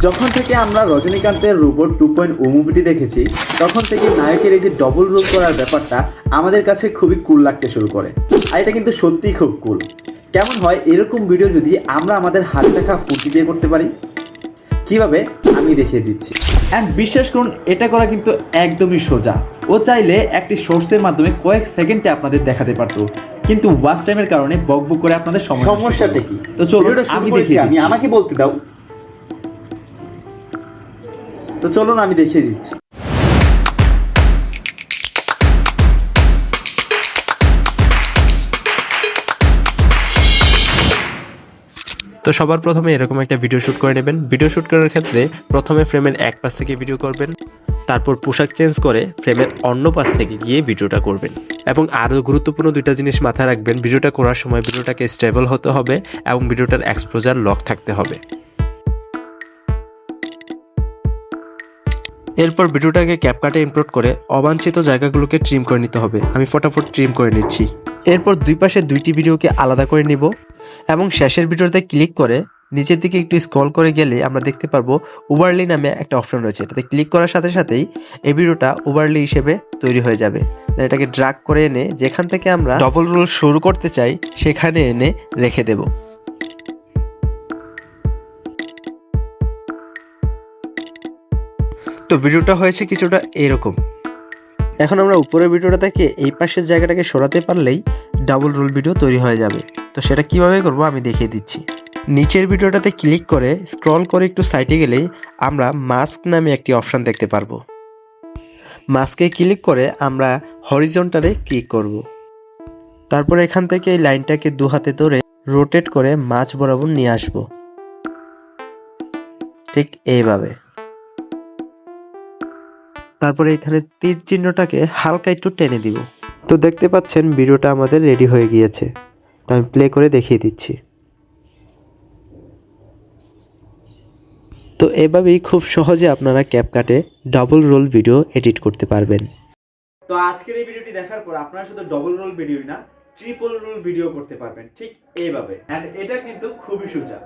যখন থেকে আমরা রজনীকান্তের রোবট 2.0 মুভিটি দেখেছি তখন থেকে নায়কের এই যে ডবল রোল করার ব্যাপারটা আমাদের কাছে খুবই কুল লাগতে শুরু করে। আর এটা কিন্তু সত্যিই খুব কুল। কেমন হয় এরকম ভিডিও যদি আমরা আমাদের হাত দেখা ফুটি দিয়ে করতে পারি? কিভাবে আমি দেখিয়ে দিচ্ছি। অ্যান্ড বিশ্বাস করুন এটা করা কিন্তু একদমই সোজা। ও চাইলে একটি সোর্সের মাধ্যমে কয়েক সেকেন্ডে আপনাদের দেখাতে পারতো, কিন্তু ওয়াচ টাইমের কারণে বকবক করে আপনাদের সমস্যাটা কি? তো চলো আমি দেখিয়ে দিচ্ছি। আমাকে বলতে দাও। তো চলুন আমি দেখিয়ে দিচ্ছি। তো সবার প্রথমে এরকম একটা ভিডিও শ্যুট করে নেবেন। ভিডিও শ্যুট করার ক্ষেত্রে প্রথমে ফ্রেমের এক পাশ থেকে ভিডিও করবেন, তারপর পোশাক চেঞ্জ করে ফ্রেমের অন্য পাশ থেকে গিয়ে ভিডিওটা করবেন। এবং আরও গুরুত্বপূর্ণ দুইটা জিনিস মাথায় রাখবেন, ভিডিওটা করার সময় ভিডিওটাকে স্টেবল হতে হবে এবং ভিডিওটার এক্সপোজার লক থাকতে হবে। এরপর ভিডিওটাকে ক্যাপকাটে ইম্পোর্ট করে অবাঞ্ছিত জায়গাগুলোকে ট্রিম করে নিতে হবে। আমি ফটাফট ট্রিম করে নিচ্ছি। এরপর দুই পাশে দুইটি ভিডিওকে আলাদা করে নিব এবং শেষের ভিডিওতে ক্লিক করে নিচের দিকে একটু স্ক্রল করে গেলে আমরা দেখতে পারবো ওভারলি নামে একটা অপশন রয়েছে। এটাতে ক্লিক করার সাথে সাথেই এই ভিডিওটা ওভারলি হিসেবে তৈরি হয়ে যাবে। এটাকে ড্র্যাগ করে এনে যেখান থেকে আমরা ডবল রোল শুরু করতে চাই সেখানে এনে রেখে দেব। তো ভিডিওটা হয়েছে কিছুটা এরকম। এখন আমরা উপরের ভিডিওটা থেকে এই পাশের জায়গাটাকে সরাতে পারলেই ডাবল রোল ভিডিও তৈরি হয়ে যাবে। তো সেটা কিভাবে করব আমি দেখিয়ে দিচ্ছি। নিচের ভিডিওটাতে ক্লিক করে স্ক্রল করে একটু সাইডে গেলেই আমরা মাস্ক নামে একটি অপশন দেখতে পারবো। মাস্কে ক্লিক করে আমরা হরিজন্টালে ক্লিক করব। তারপর এখান থেকে এই লাইনটাকে দু হাতে ধরে রোটেট করে মাঝ বরাবর নিয়ে আসব, ঠিক এইভাবে। তারপরে এখানে তীর চিহ্নটাকে হালকা একটু টেনে দিব। তো দেখতে পাচ্ছেন ভিডিওটা আমাদের রেডি হয়ে গিয়েছে। তো আমি প্লে করে দেখিয়ে দিচ্ছি। তো এভাবেই খুব সহজে আপনারা ক্যাপকাটে ডাবল রোল ভিডিও এডিট করতে পারবেন। তো আজকের এই ভিডিওটি দেখার পর আপনারা শুধু ডবল রোল ভিডিওই না, ট্রিপল রোল ভিডিও করতে পারবেন ঠিক এইভাবে। এন্ড এটা কিন্তু খুবই সোজা।